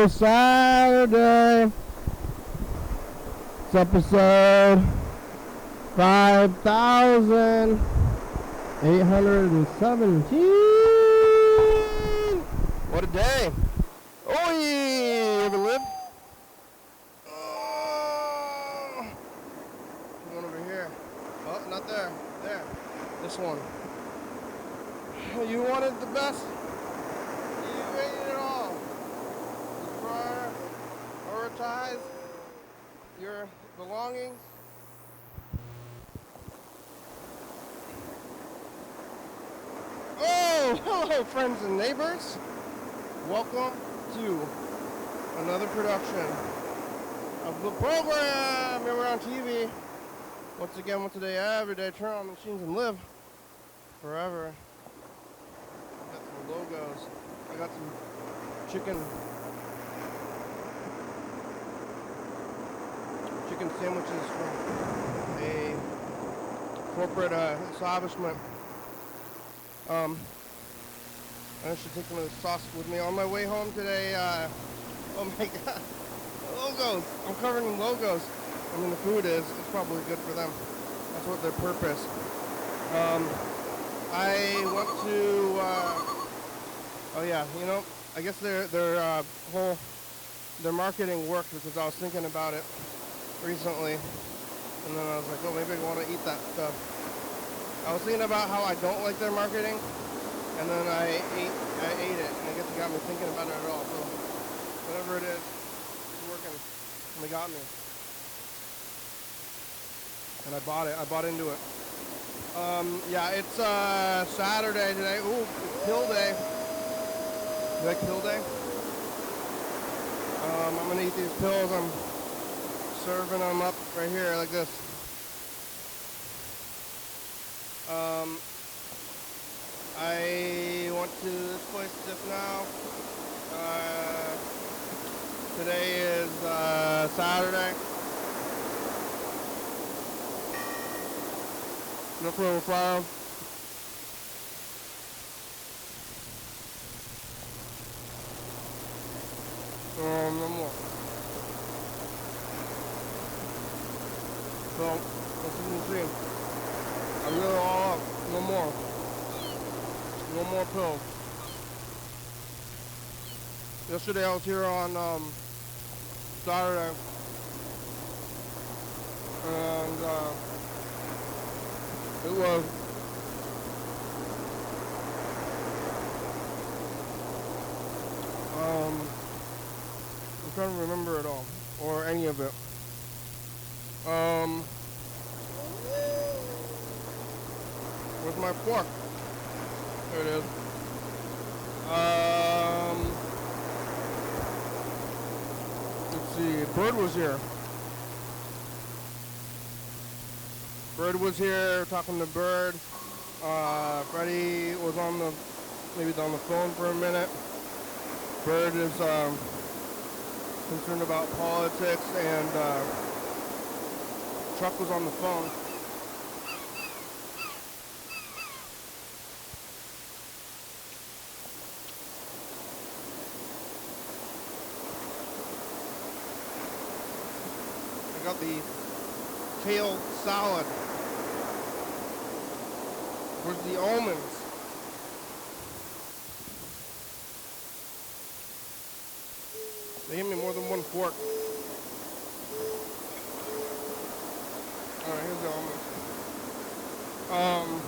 Saturday. It's episode 5,817. What a day. Oh, you ever live? Oh. One over here. Oh, not there. There. This one. You wanted the best. You ate it all. You prioritize your belongings. Oh, hello, friends and neighbors. Welcome to another production of the program. Here we're on TV. Once again, once a day, every day. Turn on the machines and live forever. I got some logos. I got some chicken sandwiches from a corporate establishment. I should take some of this sauce with me on my way home today. Oh my god, logos! I'm covering in logos. I mean, the food is. It's probably good for them. That's what their purpose. I went to. Oh yeah, you know, I guess their marketing worked because I was thinking about it recently, and then I was like, oh, maybe I want to eat that stuff. I was thinking about how I don't like their marketing, and then I ate it, and I guess it got me thinking about it at all. So whatever it is, it's working, and they got me. And I bought it. I bought into it. Yeah, it's Saturday today. Ooh, it's pill day. You like pill day? I'm gonna eat these pills. I'm serving them up right here like this. I went to this place just now. Today is Saturday. Look for a fire. No more. So, as you can see, I lit it all up. No more. No more pills. Yesterday I was here on Saturday, and it was I'm trying to remember it all, or any of it. Where's my fork? There it is. Let's see. Bird was here. Bird was here, talking to Bird. Freddie was maybe on the phone for a minute. Bird is concerned about politics, and Chuck was on the phone. I got the kale salad. Where's the almonds? They gave me more than one fork. Alright, here's the almonds.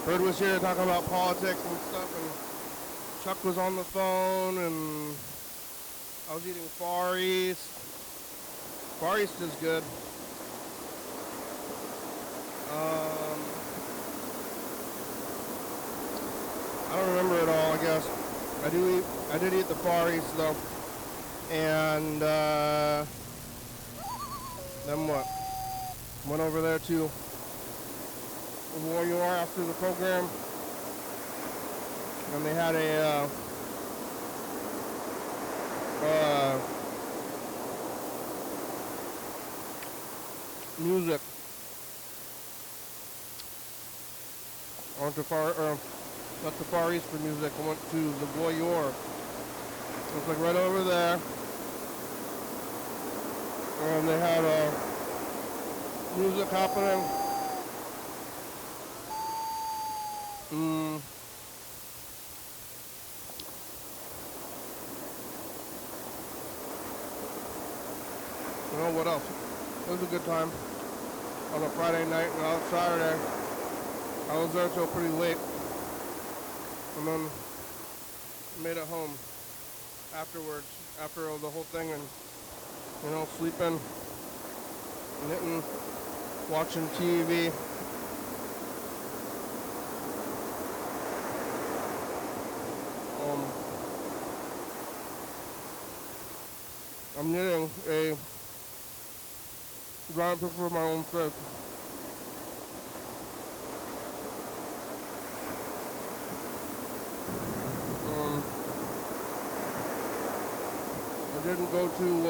Bird was here talking about politics and stuff, and Chuck was on the phone, and I was eating Far East. Far East is good. I don't remember it all, I guess. I did eat the Far East though. And then what? Went over there to where you are after the program. And they had a music. I went to not the Far East for music. I went to the Voyeur It's like right over there. And they had music happening. You know what else? It was a good time on a Friday night, and on Saturday I was there till pretty late, and then made it home afterwards, after the whole thing, and sleeping, knitting, watching TV. I'm knitting a giant picture of my own face. I didn't go to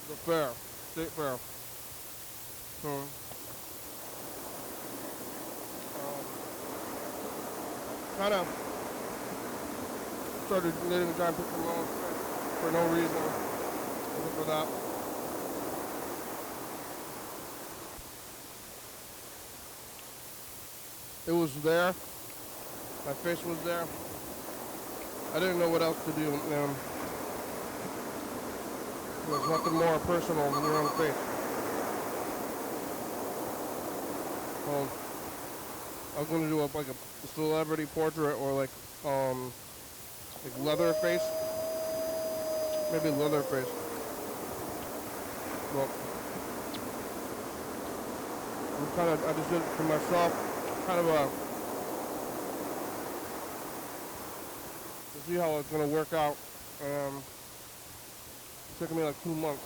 the fair, state fair. So, kind of started knitting a giant picture of my own face for no reason. Look for that. It was there. My face was there. I didn't know what else to do. There's nothing more personal than your own face. Well, I was going to do like a celebrity portrait or like Leatherface. Maybe Leatherface. Well, I just did it for myself, kind of to see how it's going to work out. It took me like 2 months.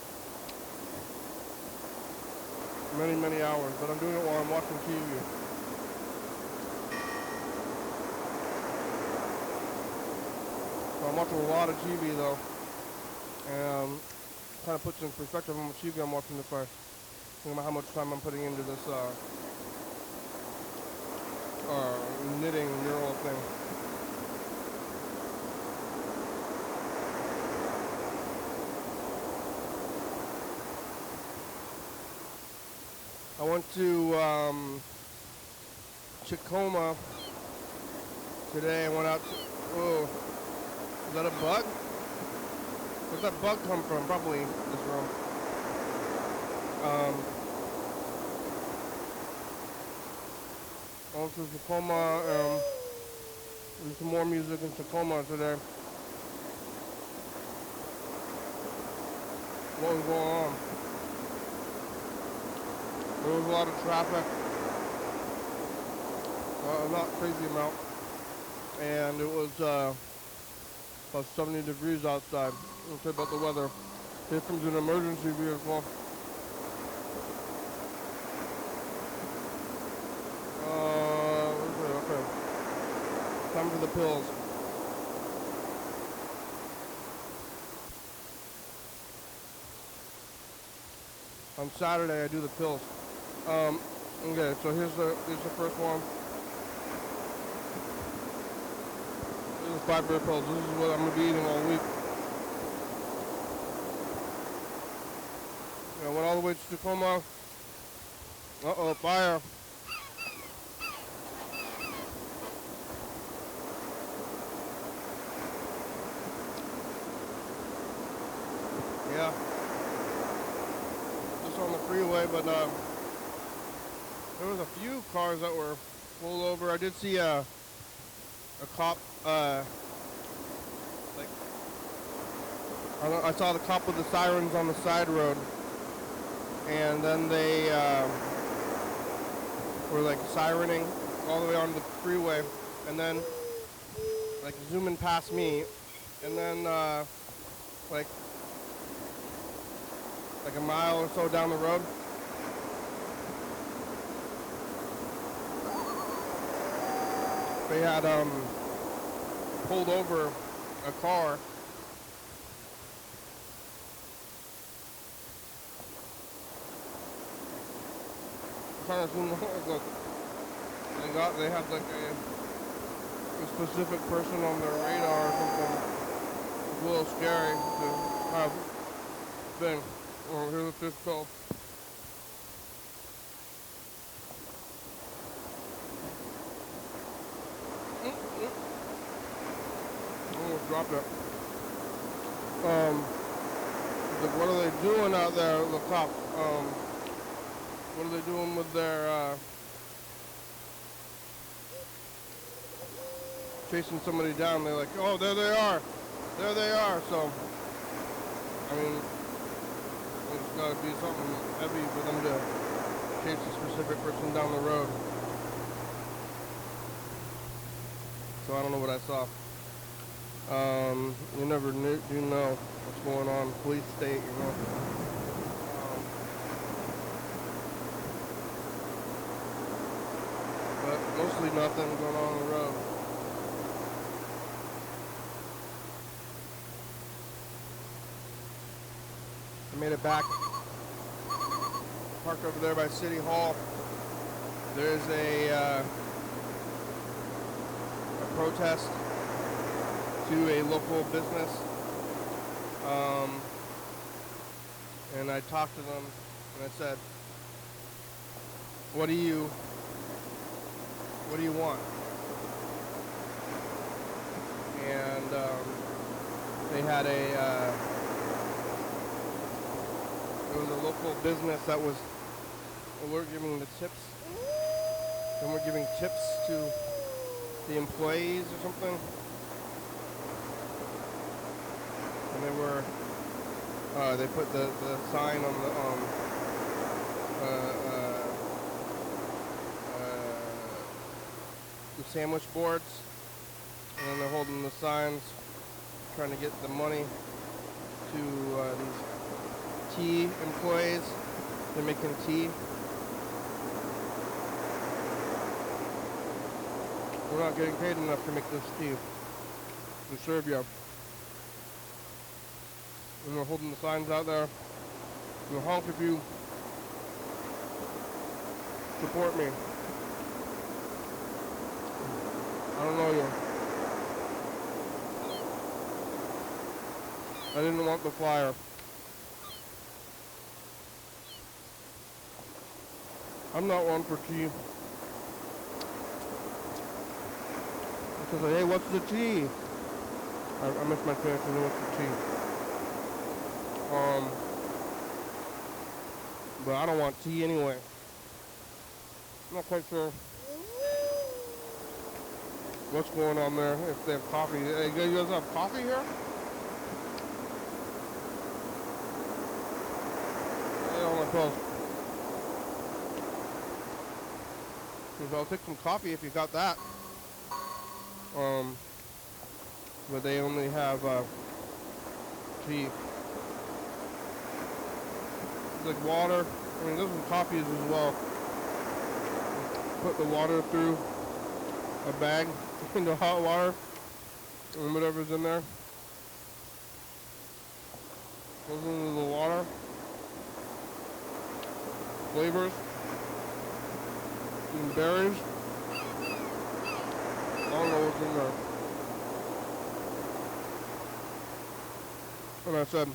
Many hours, but I'm doing it while I'm watching TV. So I'm watching a lot of TV though, and kind of puts in perspective how much TV I'm watching if I think about how much time I'm putting into this knitting mural thing. I went to Tacoma today. I went out to, whoa, is that a bug? Where'd that bug come from? Probably this room. I went to Tacoma, there's some more music in Tacoma today. What was going on? There was a lot of traffic, not crazy amount, and it was about 70 degrees outside. I'll say about the weather. Here comes an emergency vehicle. Okay. Time for the pills. On Saturday I do the pills. Okay, so here's the first one. This is 5 bear pills. This is what I'm gonna be eating all week. I went all the way to Tacoma. Uh-oh, fire. Yeah. Just on the freeway, but there was a few cars that were pulled over. I did see a cop, I saw the cop with the sirens on the side road, and then they were like sirening all the way onto the freeway, and then like zooming past me, and then like a mile or so down the road, they had pulled over a car. Trying to zoom the look. They had like a specific person on their radar or something. It's a little scary to have thing. Oh, here's a fish pill. Almost dropped it. What are they doing out there, the cops? What are they doing with their, chasing somebody down? They're like, oh, there they are. There they are. So, I mean, there's got to be something heavy for them to chase a specific person down the road. So I don't know what I saw. You never do know what's going on. Police state, you know. But mostly nothing going on the road. I made it back. Parked over there by City Hall. There's a protest to a local business. And I talked to them and I said, what do you want? And they had it was a local business that was, we're giving the tips, and we're giving tips to the employees or something. And they were, they put the sign on the sandwich boards, and then they're holding the signs, trying to get the money to these tea employees. They're making tea. We're not getting paid enough to make this tea to serve you. And we're holding the signs out there. You'll honk if you support me. I don't know you. I didn't want the flyer. I'm not one for tea. Because hey, what's the tea? I missed my chance to know what's the tea. But I don't want tea anyway. I'm not quite sure what's going on there. If they have coffee, hey, you guys have coffee here? Hey, all my pills. I'll take some coffee if you got that. But they only have tea. It's like water. I mean, there's some coffees as well. Put the water through a bag into hot water and whatever's in there goes into the water. Flavors. And berries. I don't know what's in there. And I said,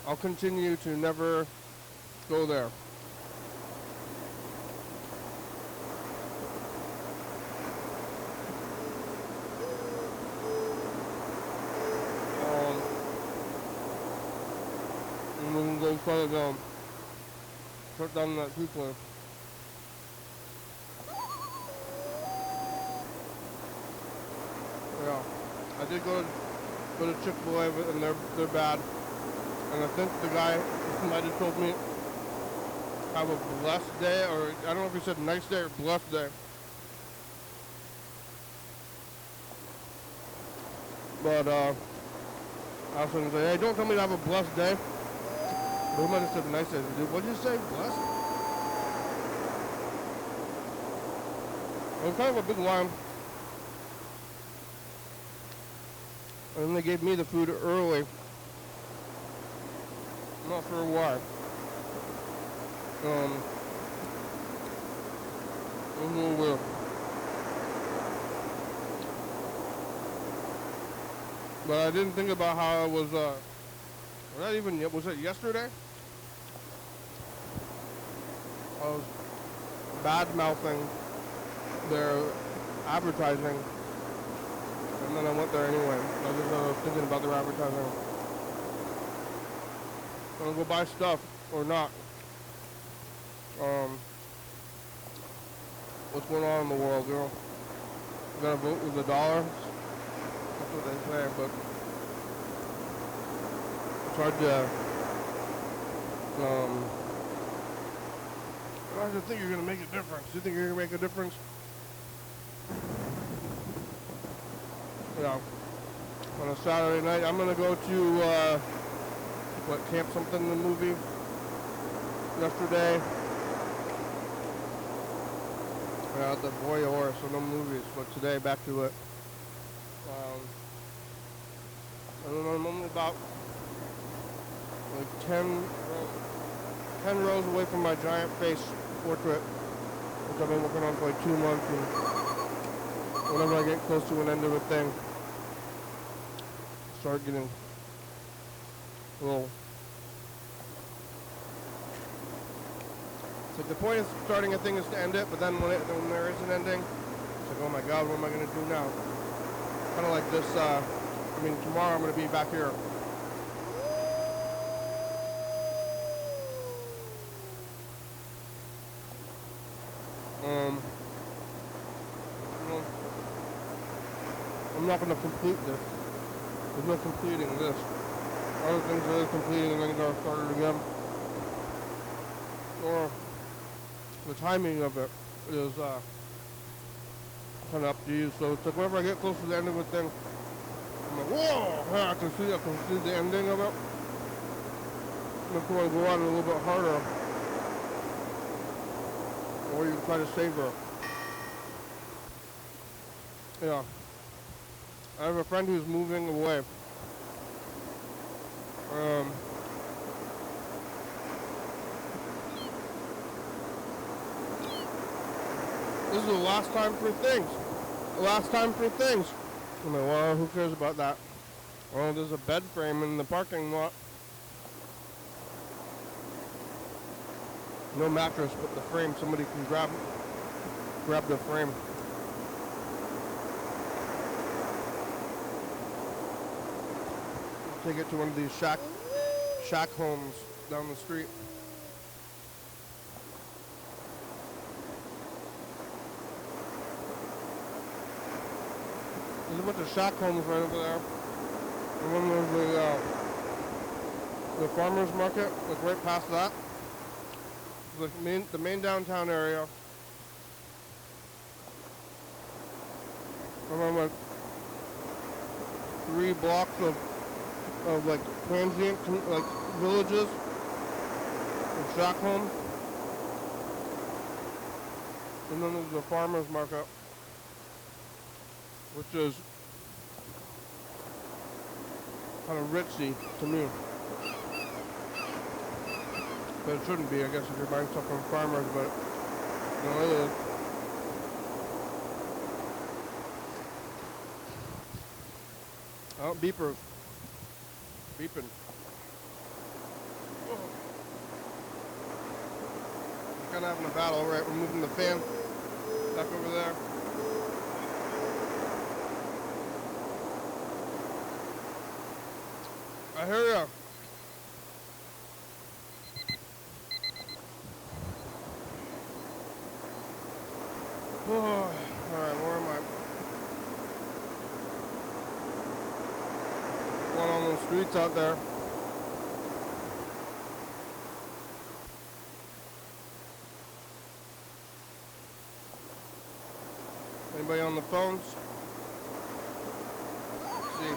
I'll continue to never go there. And we can go shut it down. Shut down that pizza. Yeah, I did go to Chick-fil-A, and they're bad. And I think the guy might have told me, have a blessed day, or I don't know if he said nice day or blessed day. But I was going to say, hey, don't tell me to have a blessed day. But he might have said nice day. Dude, what did you say? Blessed? It was kind of a big line. And then they gave me the food early. I'm not sure why. It was a little weird. But I didn't think about how it was was it yesterday? I was bad mouthing their advertising, and then I went there anyway. I was thinking about their advertising. I'm gonna go buy stuff or not. What's going on in the world, you know? You gotta vote with the dollar. That's what they say, but it's hard to think you're gonna make a difference. You think you're gonna make a difference? Yeah. On a Saturday night, I'm gonna go to Camp Something, the movie yesterday. The Boy Horse, so no movies, but today back to it. And then I'm only about like 10 rows away from my giant face portrait, which I've been working on for like 2 months, and whenever I get close to an end of a thing, I start getting a little. It's like the point of starting a thing is to end it, but then when there is an ending, it's like, oh my god, what am I going to do now? Kind of like this, tomorrow I'm going to be back here. I'm not going to complete this. There's no completing this. Other things that are completing and then going to start it again. Or the timing of it is kind of up to you. So it's like whenever I get close to the end of a thing, I'm like, whoa! I can see the ending of it. If you want to go on a little bit harder, or you can try to savor. Yeah. I have a friend who's moving away. This is the last time for things. The last time for things. I'm like, well, who cares about that? Well, there's a bed frame in the parking lot. No mattress, but the frame. Somebody can grab the frame. Take it to one of these shack homes down the street. There's a bunch of shack homes right over there. And then there's the farmer's market, like right past that. The main downtown area. And then like 3 blocks of like transient like villages and shack homes. And then there's the farmer's market, which is kind of ritzy to me. But it shouldn't be, I guess, if you're buying stuff from farmers, but it is. Oh, beepers. Beeping. We're kind of having a battle, right? We're moving the fan back over there. I hear ya. Alright, where am I? Going on those streets out there. Anybody on the phones? Let's see.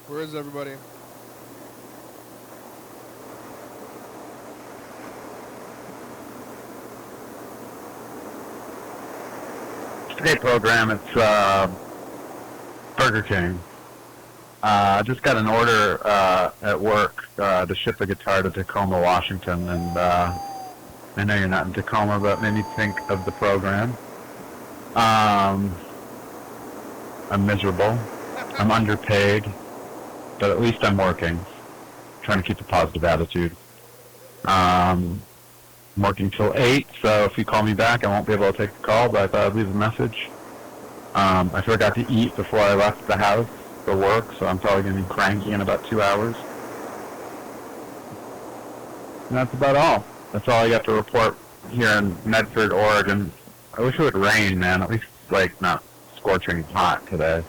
Where is everybody? Today program, it's Burger King. I just got an order at work to ship a guitar to Tacoma, Washington, and I know you're not in Tacoma, but made me think of the program. I'm miserable. I'm underpaid, but at least I'm working. Trying to keep a positive attitude. I'm working till 8, so if you call me back, I won't be able to take the call, but I thought I'd leave a message. I forgot to eat before I left the house for work, so I'm probably going to be cranky in about 2 hours. And that's about all. That's all I got to report here in Medford, Oregon. I wish it would rain, man. At least, like, not scorching hot today.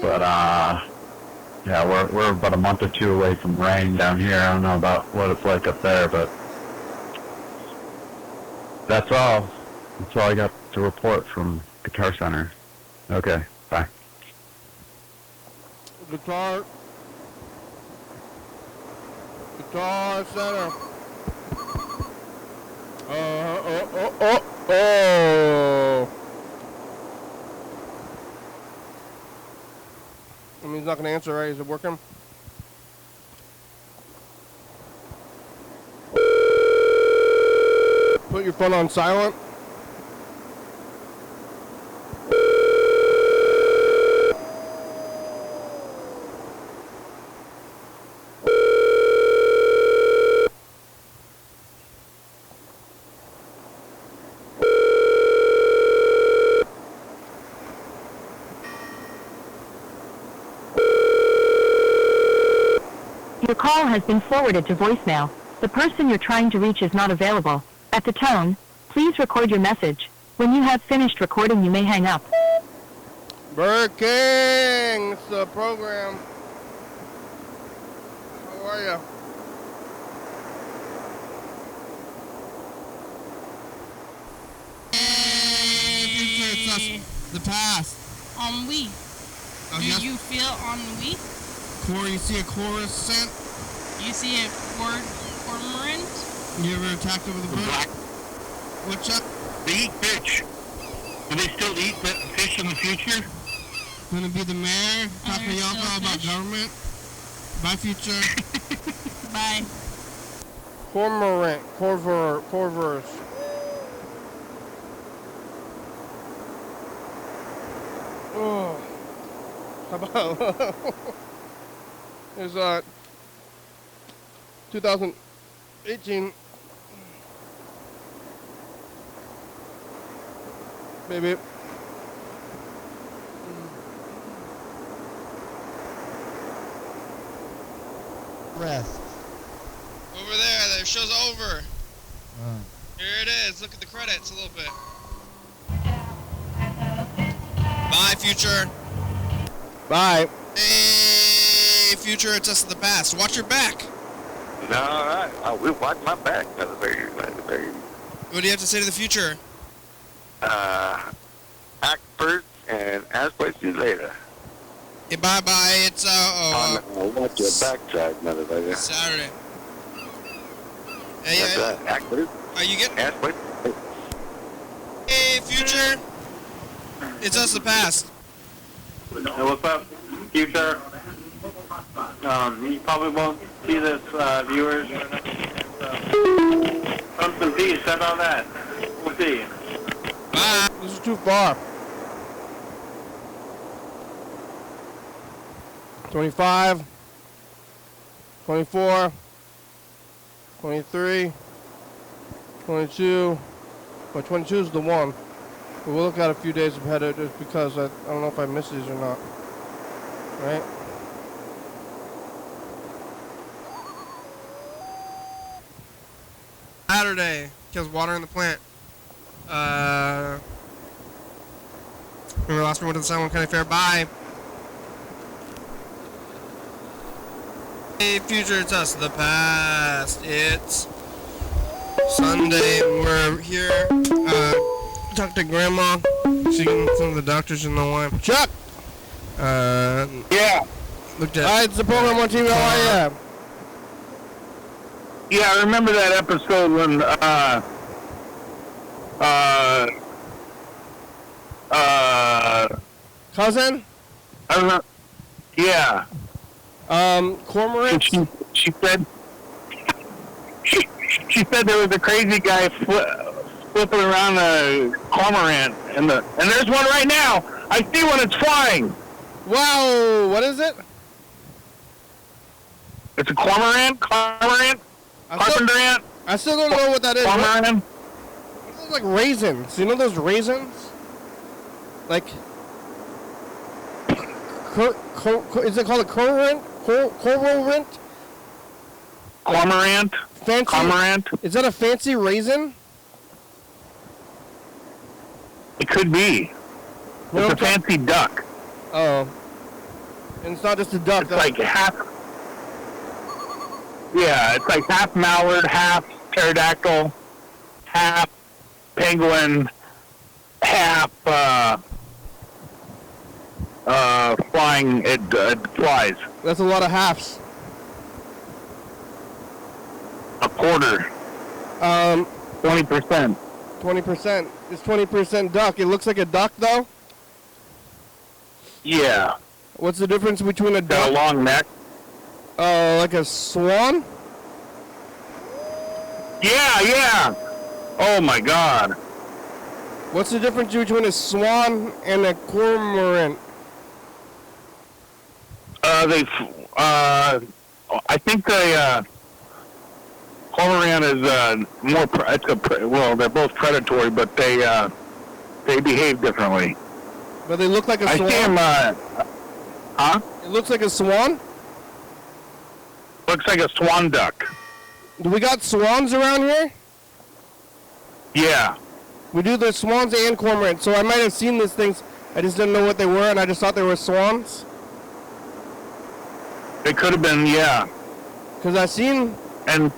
But, yeah, we're about a month or two away from rain down here. I don't know about what it's like up there, but that's all. That's all I got to report from Guitar Center. Okay, bye. Guitar Center. Oh. I mean, he's not going to answer, right? Is it working? Put your phone on silent. Your call has been forwarded to voicemail. The person you're trying to reach is not available. At the tone, please record your message. When you have finished recording, you may hang up. Burger King! It's the program. How are you? It's us, the past. Ennui. Oh, Do yes? you feel ennui? You see a coruscant? You see a cormorant? You ever attacked over the bush? What's up? They eat fish. Do they still eat that fish in the future? Gonna be the mayor, talking to y'all still about fish? government. Bye, future. Bye. Cormorant, corvus. Oh, how about there's 2018, baby. Rest. Over there, the show's over. Here it is. Look at the credits a little bit. Bye, future. Bye. Hey, future, it's us in the past. Watch your back. All right. I will watch my back. That's very. What do you have to say to the future? Act first and ask questions later. Hey, bye-bye. It's, Watch your backside, motherfucker. Saturday. Hey, That's right. Act first. are you getting... Ask questions. Hey, future. It's us the past. Hey, what's up, future? You probably won't see this, viewers. Something peace, how about that? We'll see. Bye. This is too far. 25, 24, 23, 22. But 22 is the one. But we'll look at a few days ahead of it because I don't know if I missed these or not. Right? Saturday. Kills water in the plant. Remember last one to the San Juan County Fair. Bye. Hey, future, it's us, the past. It's Sunday. We're here. Talk to Grandma. Seeing some of the doctors in the line. Chuck! Yeah. Looked at. Hi, it's the program on TV. How are you? Yeah, I remember that episode when, Cousin? I don't know. Yeah. And Cormorants? she said she said there was a crazy guy flipping around a cormorant, and there's one right now. I see one. It's flying. Wow, what is it? It's a cormorant. Carpenter ant. I still don't know what that is. Cormorant. It looks like raisins. You know those raisins? Like, is it called a cormorant? Cormorant? Cormorant. Fancy? Cormorant. Is that a fancy raisin? It could be. It's a fancy duck. Oh. And it's not just a duck. It's like half. Yeah, it's like half mallard, half pterodactyl, half penguin, half flying. It flies. That's a lot of halves. A quarter. 20%. 20%. It's 20% duck. It looks like a duck, though? Yeah. What's the difference between a duck? Got a long neck. Like a swan? Yeah. Oh my God. What's the difference between a swan and a cormorant? I think the cormorant is more. Well, they're both predatory, but they behave differently. But they look like a swan? I see them. Huh? It looks like a swan? Looks like a swan duck. Do we got swans around here? Yeah. We do the swans and cormorants, so I might have seen these things. I just didn't know what they were, and I just thought they were swans. It could have been, yeah. Because I've seen... And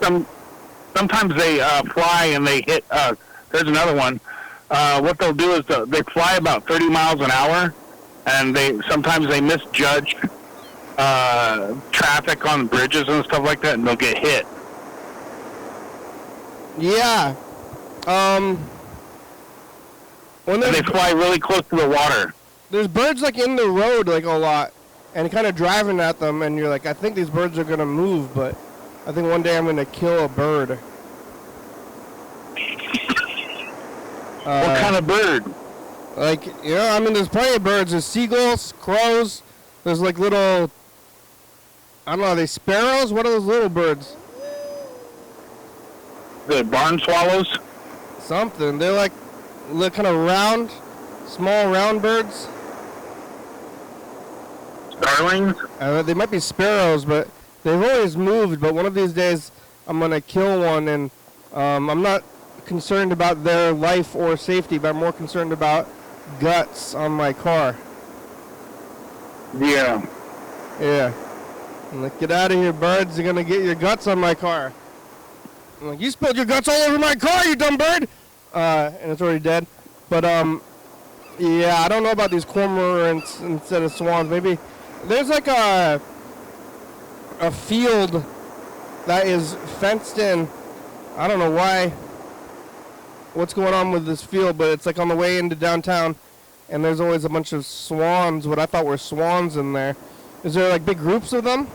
sometimes they fly and they hit... there's another one. What they'll do is they fly about 30 miles an hour, and sometimes they misjudge traffic on bridges and stuff like that, and they'll get hit. Yeah. And they fly really close to the water. There's birds like in the road like a lot, and kind of driving at them, and you're like, I think these birds are gonna move, but I think one day I'm gonna kill a bird. What kind of bird? Like, you know, I mean, there's plenty of birds. There's seagulls, crows. There's like little, I don't know, are they sparrows? What are those little birds? The barn swallows? Something. They're like kind of round, small round birds. Starlings? They might be sparrows, but they've always moved. But one of these days, I'm going to kill one, and I'm not concerned about their life or safety, but I'm more concerned about guts on my car. Yeah. Yeah. I'm like, get out of here, birds. You're going to get your guts on my car. I'm like, you spilled your guts all over my car, you dumb bird! And it's already dead. But, yeah, I don't know about these cormorants instead of swans. Maybe there's like a field that is fenced in. I don't know what's going on with this field, but it's like on the way into downtown, and there's always a bunch of swans, what I thought were swans in there. Is there like big groups of them?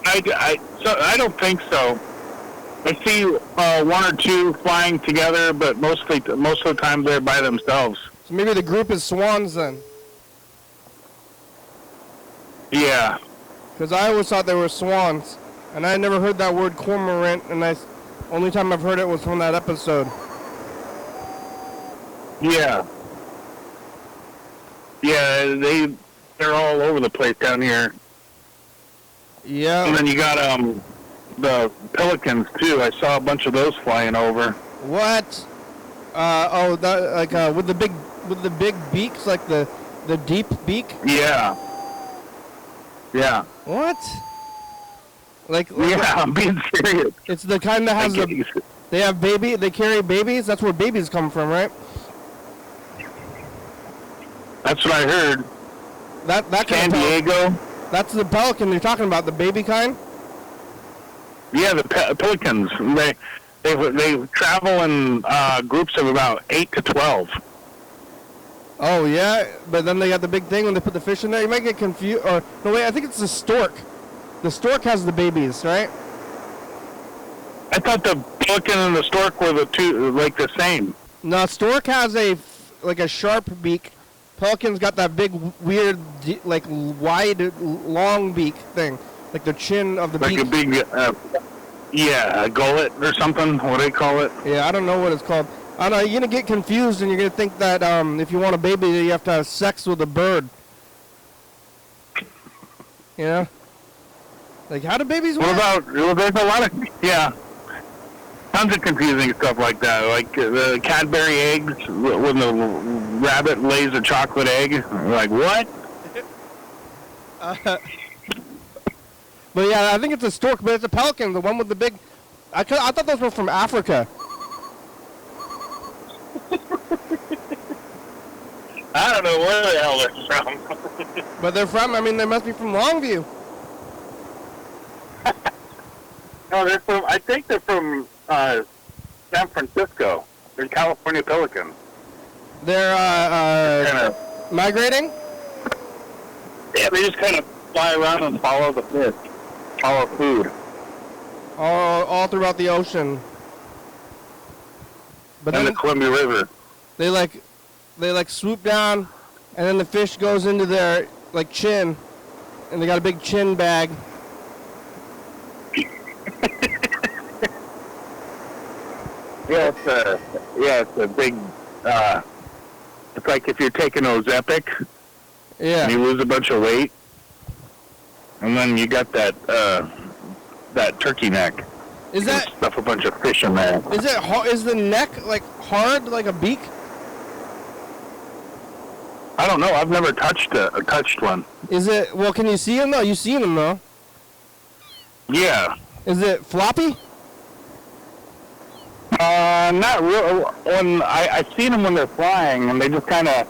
I don't think so. I see one or two flying together, but most of the time they're by themselves. So maybe the group is swans then. Yeah. Because I always thought they were swans, and I never heard that word cormorant, and only time I've heard it was from that episode. Yeah. Yeah, they're all over the place down here. Yeah. And then you got the pelicans too. I saw a bunch of those flying over. What? That like with the big beaks, like the deep beak. Yeah. Yeah. What? Like yeah, I'm being serious. It's the kind that has they have they carry babies. That's where babies come from, right? That's what I heard. That San Diego. That's the pelican you're talking about, the baby kind. Yeah, the pelicans. They travel in groups of about 8 to 12. Oh yeah, but then they got the big thing when they put the fish in there. You might get confused. Or no, wait, I think it's the stork. The stork has the babies, right? I thought the pelican and the stork were the two, like the same. No, stork has a sharp beak. Pelican's got that big, weird, like wide, long beak thing, like the chin of the beak. Like a big, a gullet or something. What do they call it? Yeah, I don't know what it's called. I don't know. You're gonna get confused, and you're gonna think that if you want a baby, you have to have sex with a bird. You know? Like, how do babies work? What about? Well, there's a lot of tons of confusing stuff like that. Like the Cadbury eggs when the rabbit lays a chocolate egg. You're like, what? But yeah, I think it's a stork, but it's a pelican, the one with the big. I thought those were from Africa. I don't know where the hell they're from. But they're from. I mean, they must be from Longview. No, they're from. I think they're from San Francisco. They're California pelicans. They're Kind of. migrating. Yeah, they just kind of fly around and follow the fish, follow food. All throughout the ocean. But And then the Columbia River. they swoop down, and then the fish goes into their chin, and they got a big chin bag. Yeah, it's a big. It's like if you're taking Ozempic Yeah. and you lose a bunch of weight, and then you got that turkey neck. Is You that stuff a bunch of fish in there? is the neck hard like a beak? I don't know. I've never touched one. Is it? Well, can you see them though? You've seen them though. Yeah. Is it floppy? Not real. When I've seen them when they're flying, and they just kind of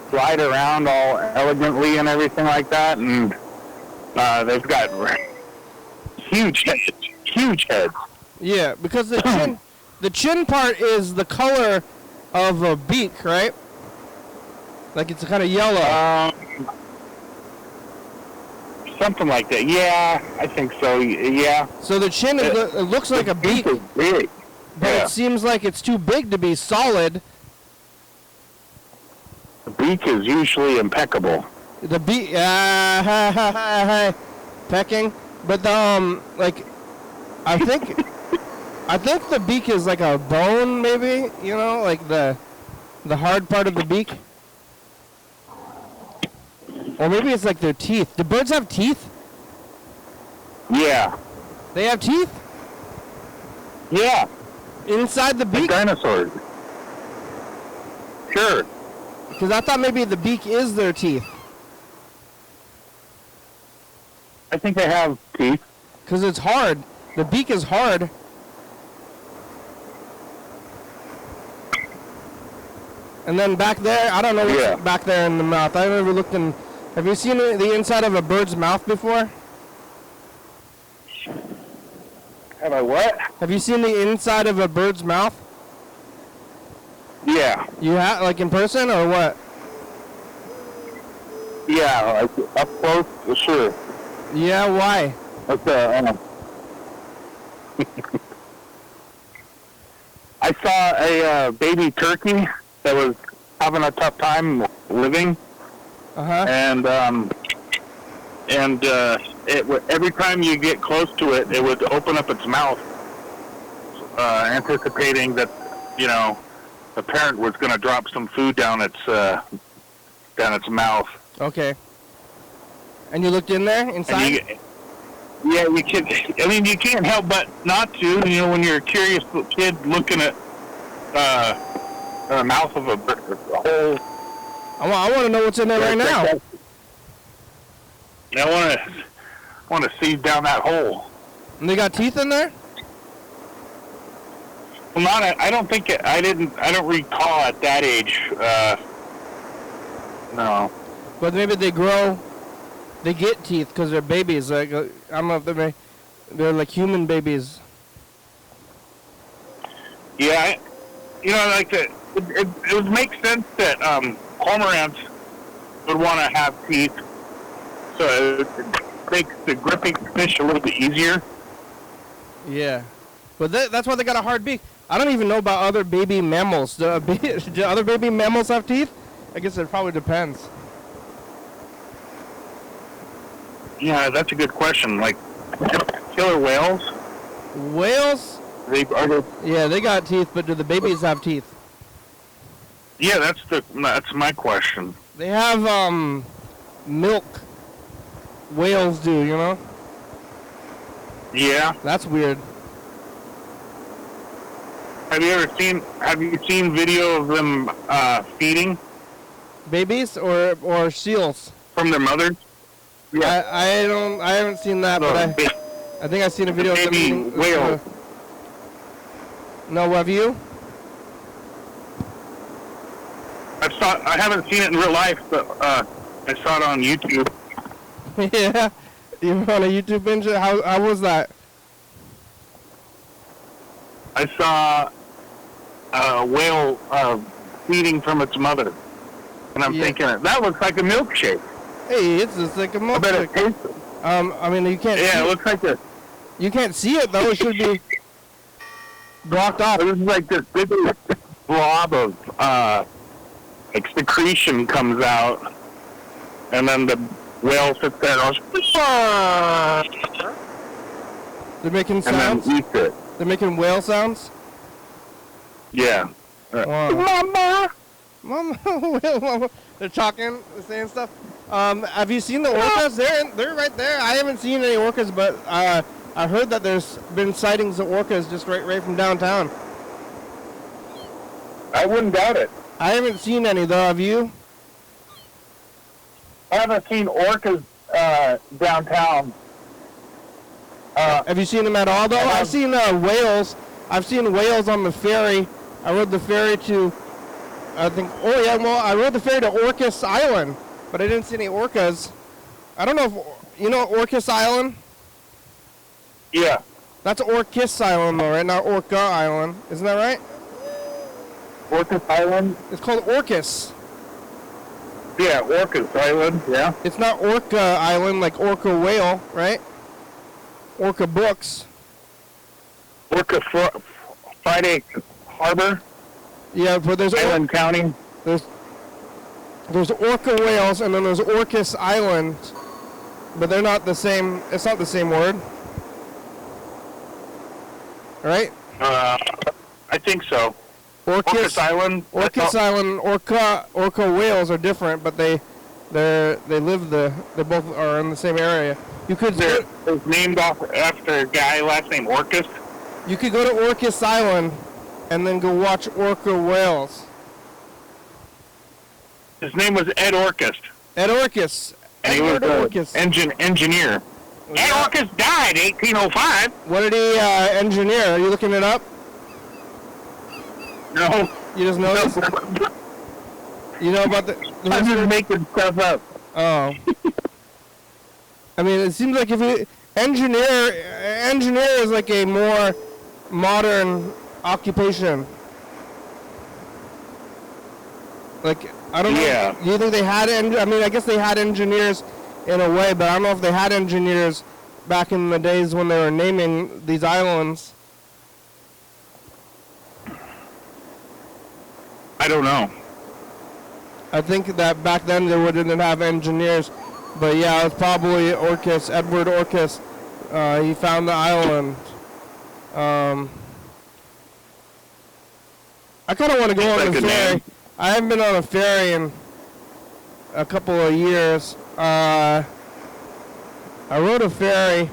glide around all elegantly and everything like that, and they've got huge heads. Yeah, because the chin part is the color of a beak, right? Like it's kind of yellow. Something like that. Yeah, I think so. Yeah. So the chin it looks like a beak, is big. but Yeah. it seems like it's too big to be solid. The beak is usually impeccable. The beak, pecking, but I think the beak is like a bone, maybe. You know, like the hard part of the beak. Or maybe it's like their teeth. Do birds have teeth? Yeah. They have teeth? Yeah. Inside the Like beak? dinosaurs. Sure. Because I thought maybe the beak is their teeth. I think they have teeth. Because it's hard. The beak is hard. And then back there, I don't know what's back there in the mouth. I've never looked in. Have you seen the inside of a bird's mouth before? Have I what? Have you seen the inside of a bird's mouth? Yeah. You have, like in person or what? Yeah, like up close, sure. Yeah, why? Okay. I saw a baby turkey that was having a tough time living, and every time you get close to it, it would open up its mouth, anticipating that the parent was going to drop some food down its mouth. Okay. And you looked in there, inside? Yeah, you can. I mean, you can't help but not to. When you're a curious kid looking at the mouth of a hole. I want to know what's in there right now. I want to see down that hole. And they got teeth in there? Well, I don't think I don't recall at that age. No. But maybe they get teeth because they're babies. Like I don't know if they're like human babies. Yeah, it would make sense that cormorants would want to have teeth, so it makes the gripping fish a little bit easier. Yeah. But that's why they got a hard beak. I don't even know about other baby mammals. Do other baby mammals have teeth? I guess it probably depends. Yeah, that's a good question. Like, killer whales? Whales? Yeah, they got teeth, but do the babies have teeth? Yeah, that's my question. They have milk. Whales do, you know? Yeah. That's weird. Have you seen video of them feeding Babies or seals? from their mothers? Yeah. I haven't seen that, but I think I've seen a video of them baby eating whale. No, have you? I haven't seen it in real life, but I saw it on YouTube. Yeah. You were on a YouTube binge? How was that? I saw a whale feeding from its mother, and I'm thinking that looks like a milkshake. Hey, it's just like a I bet it milkshake. tastes. I mean, you can't. Yeah, see it looks like a. You can't see it though. It should be blocked off. It was like this big blob of like secretion comes out, and then the whale sits there and goes, They're making and sounds. then eats it. They're making whale sounds. Yeah. Wow. Mama. Mama. They're talking, they're saying stuff. Have you seen the orcas? They're right there. I haven't seen any orcas, but I heard that there's been sightings of orcas just right from downtown. I wouldn't doubt it. I haven't seen any though. Have you? I haven't seen orcas downtown. Have you seen them at all though? I've seen whales. I've seen whales on the ferry. I rode the ferry to, I rode the ferry to Orcas Island, but I didn't see any orcas. I don't know if, you know Orcas Island? Yeah. That's Orcas Island though, right? Not Orca Island. Isn't that right? Orcas Island? It's called Orcas. Yeah, Orcas Island, yeah. It's not Orca Island like Orca Whale, right? Orca Books. Orca Friday Harbor? Yeah, but there's Island County? There's Orca Whales and then there's Orcas Island, but they're not the same. It's not the same word, right? I think so. Orcas Island? Orcas Island, Orca whales are different, but they both are in the same area. You could It's named after a guy, last name Orcas. You could go to Orcas Island and then go watch orca whales. His name was Ed Orcas. Ed Orcas. And he was an engineer. Ed Orcas died 1805. What did he engineer? Are you looking it up? No. You just know this? You know about the I'm just making stuff up. Oh. I mean, it seems like if you engineer is like a more modern occupation. Like, I don't know. Yeah. Do you think they had I mean, I guess they had engineers in a way, but I don't know if they had engineers back in the days when they were naming these islands. I don't know. I think that back then they didn't have engineers, but yeah, it was probably Orcas, Edward Orcas. He found the island. I kind of want to go on the ferry. I haven't been on a ferry in a couple of years. I rode a ferry.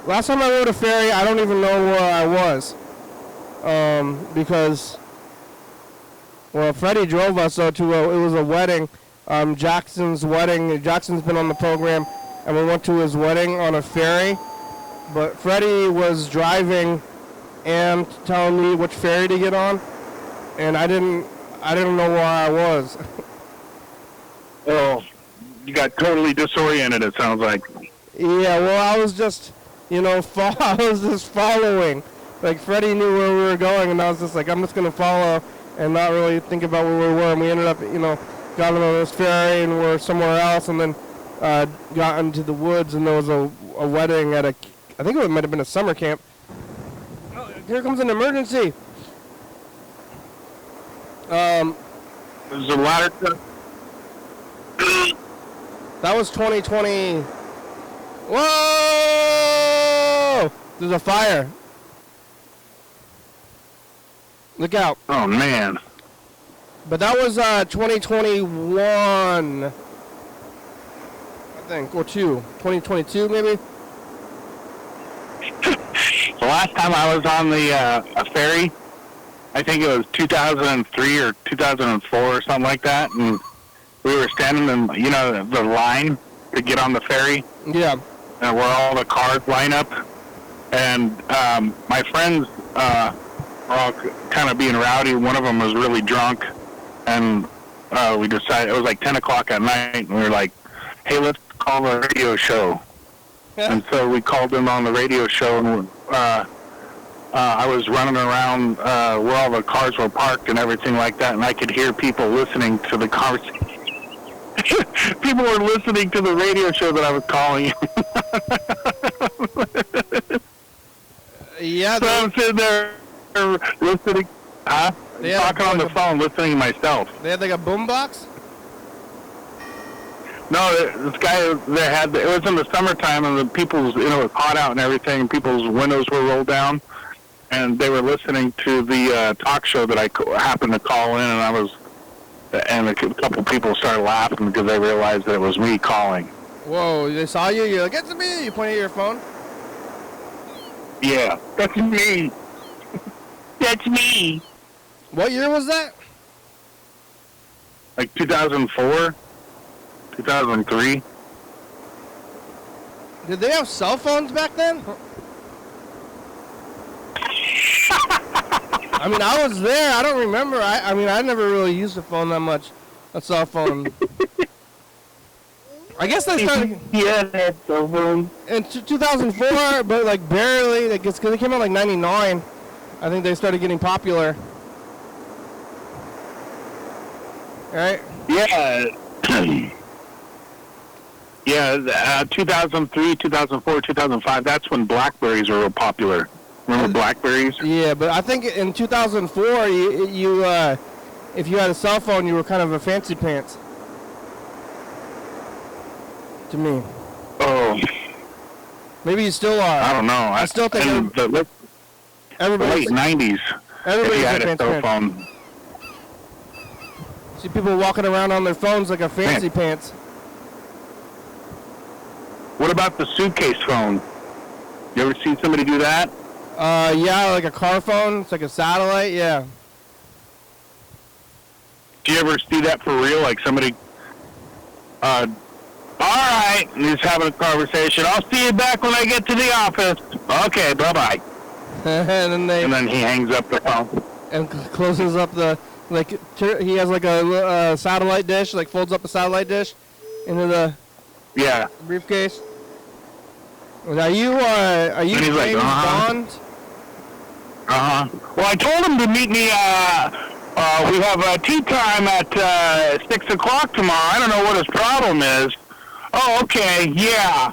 Last time I rode a ferry, I don't even know where I was. Because, well, Freddie drove us though to it was a wedding, Jackson's wedding. Jackson's been on the program, and we went to his wedding on a ferry. But Freddie was driving and telling me which ferry to get on, and I didn't know where I was. Oh, you got totally disoriented, it sounds like. Yeah, well, I was just, I was just following. Like, Freddie knew where we were going, and I was just like, I'm just going to follow and not really think about where we were. And we ended up, got on this ferry and we're somewhere else, and then got into the woods, and there was a wedding at I think it might have been a summer camp. Oh, here comes an emergency. There's a ladder truck. That was 2020. Whoa! There's a fire. Look out. Oh, man. But that was 2021, I think, or 2022 maybe. The last time I was on the a ferry, I think it was 2003 or 2004 or something like that, and we were standing in, the line to get on the ferry. Yeah. Where all the cars line up, and my friends were all kind of being rowdy. One of them was really drunk, and we decided, it was like 10 o'clock at night, and we were like, hey, let's call the radio show. Yeah. And so we called them on the radio show, and I was running around where all the cars were parked and everything like that, and I could hear people listening to the conversation. People were listening to the radio show that I was calling. Yeah. So I'm sitting there listening, talking on the phone, listening to myself. They had like a boombox? No, this guy, it was in the summertime, and the people's, it was hot out and everything, and people's windows were rolled down, and they were listening to the talk show that I happened to call in, and a couple people started laughing because they realized that it was me calling. Whoa, they saw you? You're like, it's me! You pointed at your phone? Yeah, that's me. That's me. What year was that? Like 2004, 2003. Did they have cell phones back then? I mean, I was there. I don't remember. I mean, I never really used a phone that much. A cell phone. I guess they started... Yeah, they had cell phones. In 2004, but like barely. I guess because they came out like 99. I think they started getting popular. Right? Yeah. Yeah, 2003, 2004, 2005, that's when Blackberries were real popular. Remember Blackberries? Yeah, but I think in 2004, you if you had a cell phone, you were kind of a fancy pants. To me. Oh. Maybe you still are. I don't know. I still think the everybody's late 90s, if you had a cell phone. See people walking around on their phones like a fancy pants. What about the suitcase phone? You ever seen somebody do that? Yeah, like a car phone. It's like a satellite, yeah. Do you ever see that for real? Like somebody, all right, and he's having a conversation. I'll see you back when I get to the office. Okay, bye-bye. and then he hangs up the phone. And closes up the, like, he has like a satellite dish, like folds up a satellite dish into the briefcase. Are you James Bond? Well, I told him to meet me, we have tea time at 6 o'clock tomorrow. I don't know what his problem is. Oh, okay, yeah.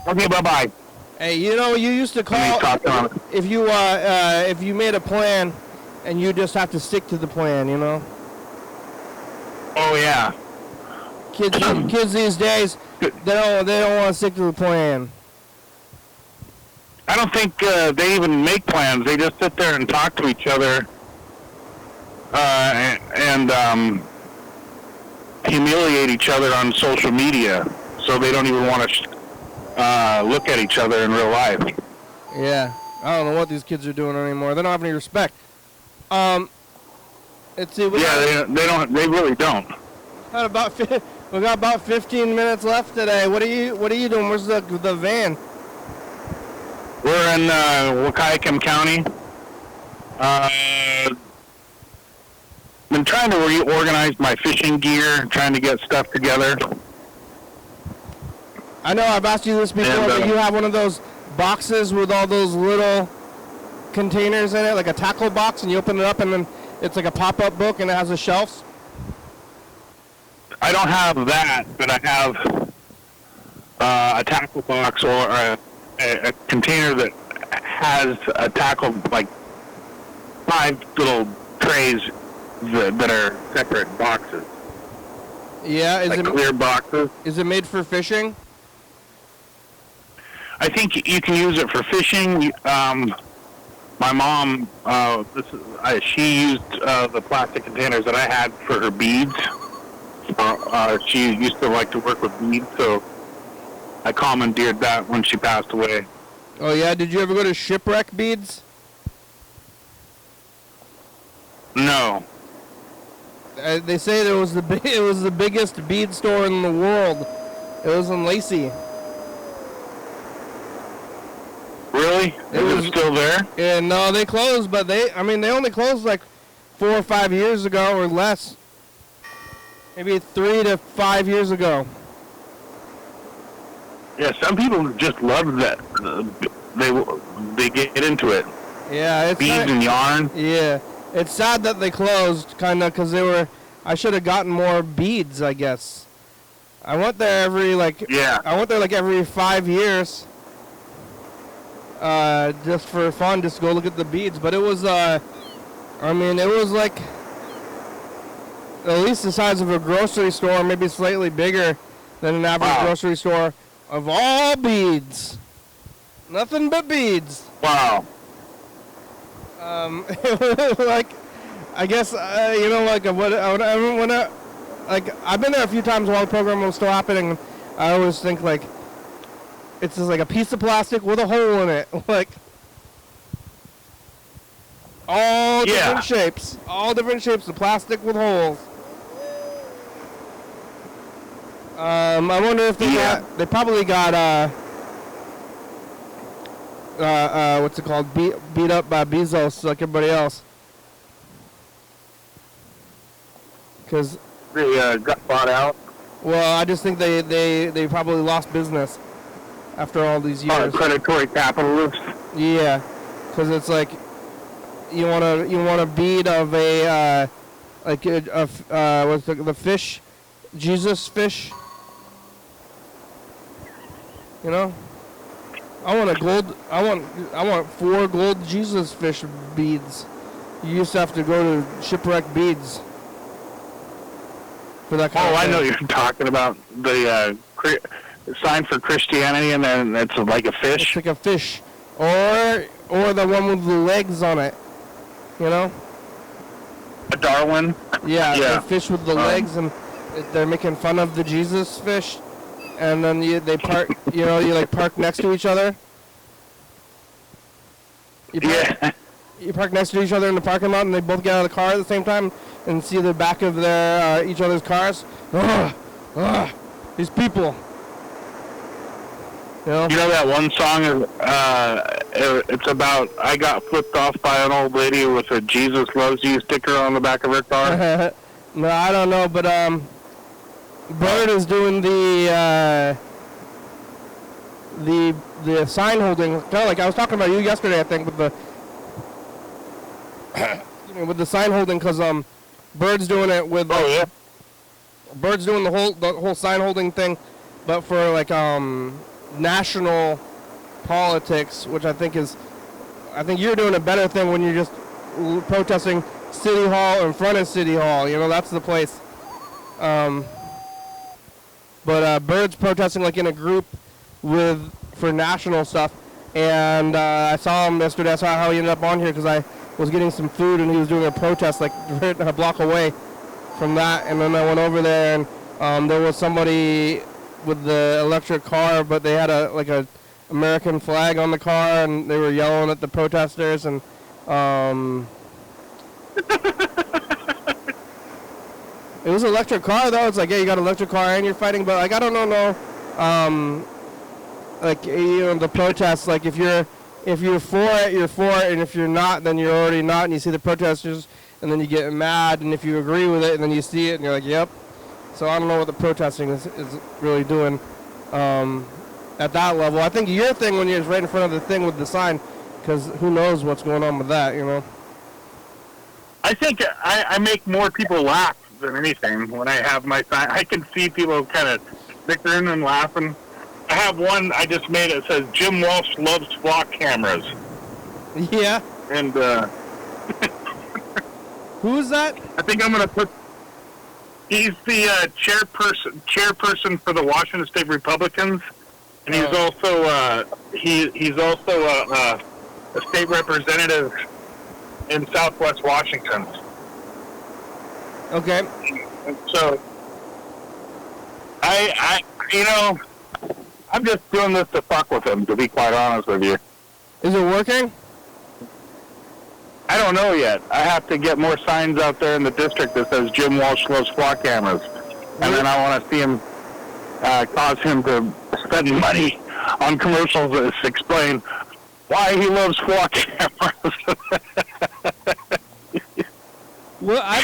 Okay, bye-bye. Hey, you used to call if you made a plan and you just have to stick to the plan, you know? Oh, yeah. Kids these days, they don't want to stick to the plan. I don't think they even make plans. They just sit there and talk to each other and humiliate each other on social media, so they don't even want to look at each other in real life. Yeah, I don't know what these kids are doing anymore. They don't have any respect. Let's see. They really don't. We got about 15 minutes left today. What are you doing? Where's the van? We're in Pelican County. Been trying to reorganize my fishing gear, trying to get stuff together. I know I've asked you this before, but you have one of those boxes with all those little containers in it, like a tackle box, and you open it up, and then it's like a pop-up book, and it has the shelves. I don't have that, but I have a tackle box or a container that has a tackle, like 5 little trays that are separate boxes. Yeah, like clear boxes. Is it made for fishing? I think you can use it for fishing. My mom, she used the plastic containers that I had for her beads. She used to like to work with beads, so I commandeered that when she passed away. Oh yeah, did you ever go to Shipwreck Beads? No. They say it was the biggest bead store in the world. It was in Lacey. Really? Is it still there? Yeah, no, they closed, but they only closed like 4 or 5 years ago or less. Maybe 3 to 5 years ago. Yeah, some people just love that. They get into it. Yeah, it's beads and yarn. Yeah, it's sad that they closed, kind of, because I should have gotten more beads, I guess. I went there every every 5 years. Just for fun, just to go look at the beads. But it was, it was like at least the size of a grocery store, maybe slightly bigger than an average grocery store, of all beads. Nothing but beads. Wow. Like, I guess, I've been there a few times while the program was still happening. I always think, like, it's just like a piece of plastic with a hole in it. Like, all different shapes. All different shapes of plastic with holes. I wonder if they probably got, what's it called? Beat up by Bezos like everybody else. Because they got bought out. Well, I just think they probably lost business after all these years. Predatory capitalists. Yeah, because it's like you want a bead of a what's the fish, Jesus fish. You know, I want 4 gold Jesus fish beads. You used to have to go to Shipwreck Beads for that kind of thing. I know you're talking about the sign for Christianity, and then it's like a fish. It's like a fish, or the one with the legs on it. You know. A Darwin. Yeah, the fish with the legs, and they're making fun of the Jesus fish. And then they park, you park next to each other. You park next to each other in the parking lot, and they both get out of the car at the same time and see the back of their each other's cars. These people. You know that one song? It's about I got flipped off by an old lady with a Jesus loves you sticker on the back of her car. No, I don't know, but Bird is doing the sign holding, kind of like I was talking about you yesterday, I think, with the with the sign holding, because Bird's doing it with Bird's doing the whole sign holding thing, but for like national politics, which I think you're doing a better thing when you're just protesting City Hall in front of City Hall. You know, that's the place. But Bird's protesting like in a group for national stuff, and I saw him yesterday. I saw how he ended up on here because I was getting some food, and he was doing a protest like a block away from that. And then I went over there, and there was somebody with the electric car, but they had a American flag on the car, and they were yelling at the protesters, and it was an electric car, though. It's like, yeah, you got an electric car and you're fighting, but like, I don't know, like, the protests, like, if you're for it, you're for it, and if you're not, then you're already not, and you see the protesters, and then you get mad, and if you agree with it, and then you see it, and you're like, yep. So I don't know what the protesting is really doing at that level. I think your thing when you're right in front of the thing with the sign, because who knows what's going on with that, you know? I think I make more people laugh than anything. When I have my sign, I can see people kind of snickering and laughing. I have one I just made. It says Jim Walsh loves flock cameras. Yeah. And Who is that? I think I'm gonna put. He's the chairperson for the Washington State Republicans, and he's also he's also a state representative in Southwest Washington. Okay. And so, I'm just doing this to fuck with him, to be quite honest with you. Is it working? I don't know yet. I have to get more signs out there in the district that says Jim Walsh loves flock cameras. And then I want to see him, cause him to spend money on commercials that explain why he loves flock cameras. Well, I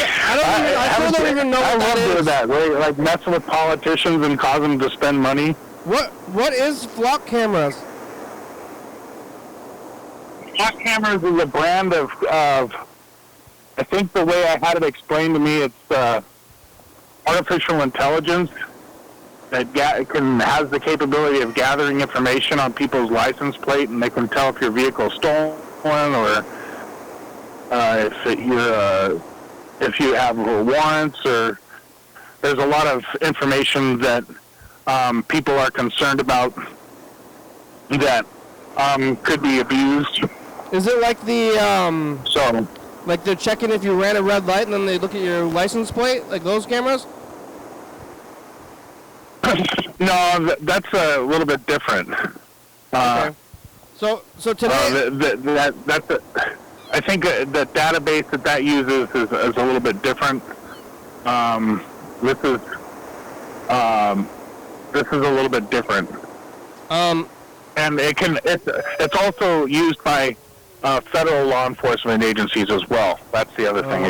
still don't even know what that is. I love doing that, where you, like, mess with politicians and cause them to spend money. What is flock cameras? Flock cameras is a brand of I think the way I had it explained to me, it's artificial intelligence that has the capability of gathering information on people's license plate, and they can tell if your vehicle's stolen or if you have warrants, or there's a lot of information that people are concerned about that could be abused. Is it like like they're checking if you ran a red light and then they look at your license plate, like those cameras? No, that's a little bit different. Okay. So today, I think the database that uses is a little bit different. This is a little bit different. And it's also used by federal law enforcement agencies as well. That's the other thing.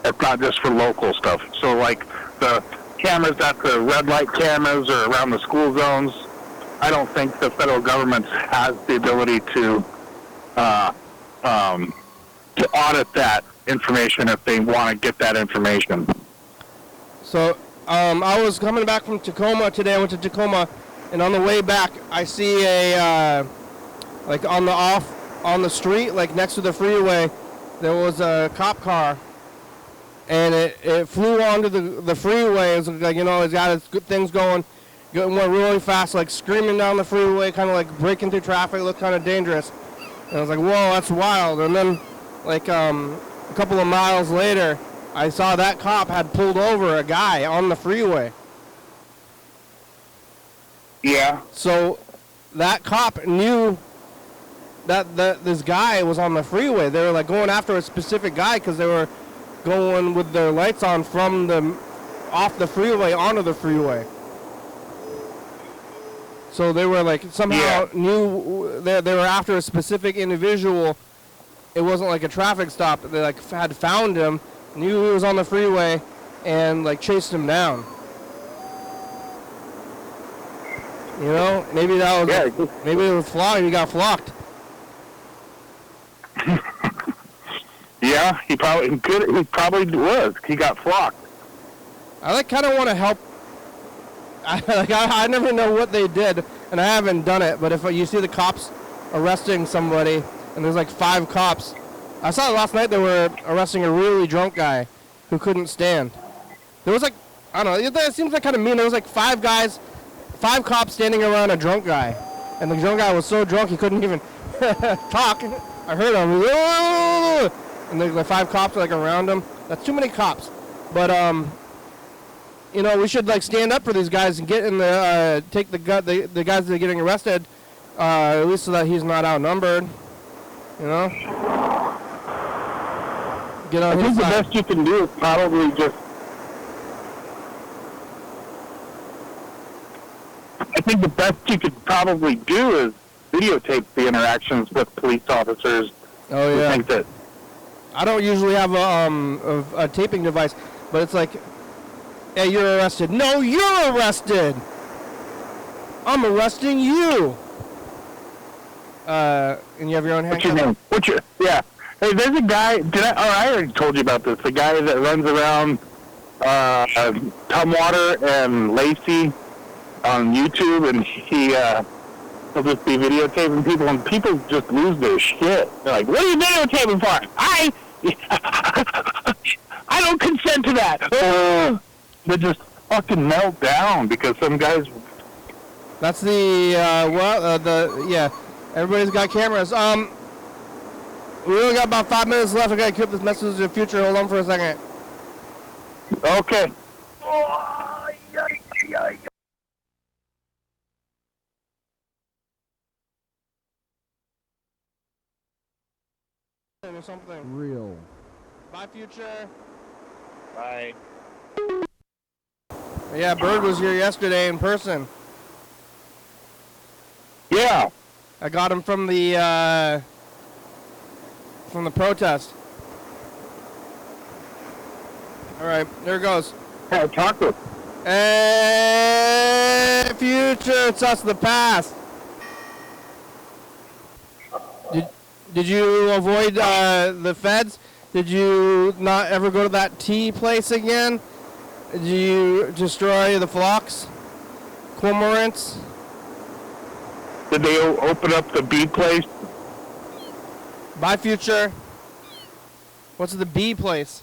It's not just for local stuff. So like the cameras at the red light cameras or around the school zones, I don't think the federal government has the ability to audit that information if they want to get that information. So I was coming back from Tacoma today. I went to Tacoma, and on the way back, I see a like on the street, like next to the freeway, there was a cop car, and it flew onto the freeway. It was like, it's got its good things going went really fast, like screaming down the freeway, kind of like breaking through traffic. It looked kind of dangerous. And I was like, whoa, that's wild. And then, like, a couple of miles later, I saw that cop had pulled over a guy on the freeway. Yeah. So that cop knew that this guy was on the freeway. They were, like, going after a specific guy because they were going with their lights on from off the freeway onto the freeway. So they were like somehow knew they were after a specific individual. It wasn't like a traffic stop. They like had found him, knew he was on the freeway, and like chased him down. Maybe that was maybe it was flocked. He got flocked. Yeah, he probably could. He probably was. He got flocked. I kind of want to help. I never know what they did, and I haven't done it, but if you see the cops arresting somebody, and there's like 5 cops, I saw it last night, they were arresting a really drunk guy who couldn't stand. There was like, I don't know, it seems like kind of mean, there was like 5 cops standing around a drunk guy, and the drunk guy was so drunk he couldn't even talk. I heard him, and the 5 cops are like around him. That's too many cops, but we should like stand up for these guys and get in the take the guys that are getting arrested, at least so that he's not outnumbered. Get on his side. I think the best you can do is probably just. I think the best you could probably do is videotape the interactions with police officers. Oh yeah. I think that. I don't usually have a taping device, but it's like. Yeah, you're arrested. No, you're arrested. I'm arresting you. And you have your own handcuff? What's your name? Yeah. Hey, there's a guy. I already told you about this. The guy that runs around Tumwater and Lacey on YouTube, and he'll just be videotaping people, and people just lose their shit. They're like, "What are you videotaping for?" I don't consent to that. They just fucking melt down because some guys. That's the yeah. Everybody's got cameras. We only got about 5 minutes left. I gotta keep this message in the future. Hold on for a second. Okay. Or something. Real. Bye, future. Bye. Yeah, Bird was here yesterday in person. Yeah. I got him from the protest. All right, there it goes. Hey, talk to him. Hey, future, it's us, the past. Did you avoid the feds? Did you not ever go to that tea place again? Did you destroy the flocks? Cormorants? Did they open up the bee place? Bye, future. What's the bee place?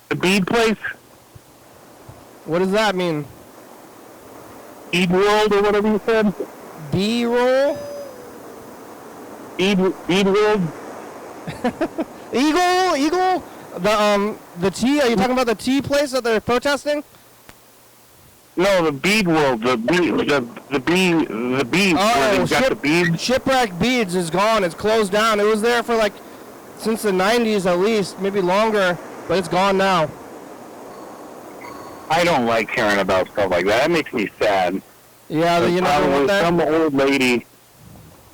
The bee place? What does that mean? Bead World or whatever you said? Bee roll? Bead World? Eagle? The tea? Are you talking about the tea place that they're protesting? No, the Bead World. The beads. Where they've got the beads. Shipwreck Beads is gone. It's closed down. It was there for like since the 90s at least, maybe longer, but it's gone now. I don't like hearing about stuff like that. That makes me sad. Yeah, you know what that? Some old lady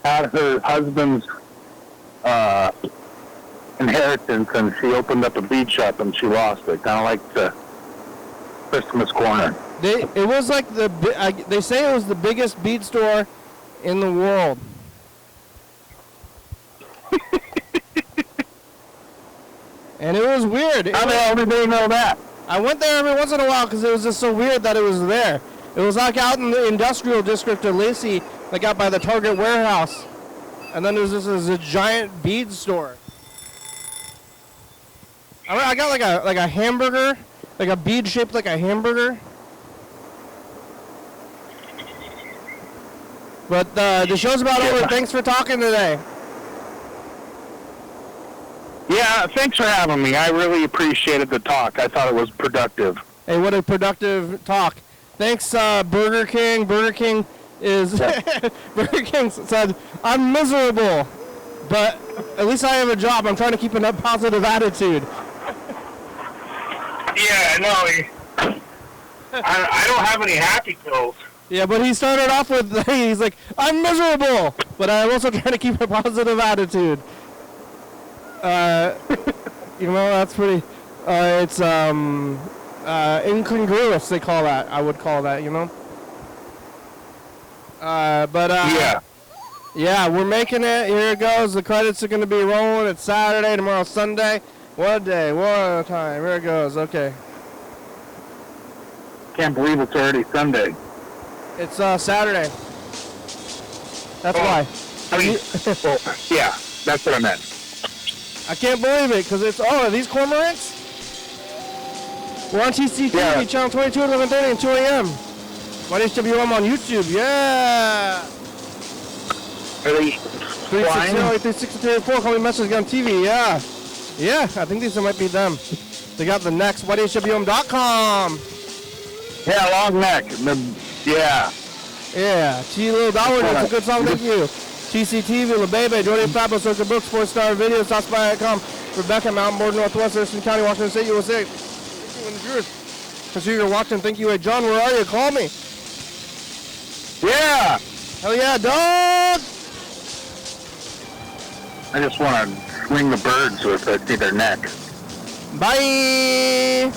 had her husband's inheritance, and she opened up a bead shop, and she lost it. Kind of like the Christmas corner. It was like they say it was the biggest bead store in the world. And it was weird. How the hell did they know that? I went there every once in a while because it was just so weird that it was there. It was like out in the industrial district of Lacey, like out by the Target warehouse. And then there's a giant bead store. I got like a hamburger, like a bead shaped like a hamburger. But the show's about over. Thanks for talking today. Yeah, thanks for having me. I really appreciated the talk. I thought it was productive. Hey, what a productive talk. Thanks, Burger King. Burger King is... Burger King said, I'm miserable, but at least I have a job. I'm trying to keep a positive attitude. Yeah, no, I don't have any happy pills. Yeah, but he started off with, he's like, I'm miserable, but I'm also trying to keep a positive attitude. You know, that's pretty, it's, incongruous, they call that. I would call that, you know? Yeah, we're making it. Here it goes. The credits are going to be rolling. It's Saturday, tomorrow's Sunday. What a day, what a time. Here it goes, okay. Can't believe it's already Sunday. It's, Saturday. That's why. I mean, well, yeah, that's what I meant. I can't believe it, because it's, are these cormorants? We're on TCTV, yeah. channel 22 at 11:30 and 2 a.m. YDHWM on YouTube, yeah! Are they flying? 360-4, call me message on TV, yeah. Yeah, I think these might be them. They got the next, YDHWM.com. Yeah, long neck. Yeah. Yeah, T. Little Dollar, that's a good song, thank you. TCTV, La Bebe, Jordan Fabio, Circle Books, 4-star videos, SouthSpy.com, Rebecca, Mountain Board, Northwest, Thurston County, Washington State, USA. Thank you, and viewers. Consider you're watching, thank you. Hey, John, where are you? Call me. Yeah. Hell yeah, dog! I just want to swing the birds with their neck. Bye!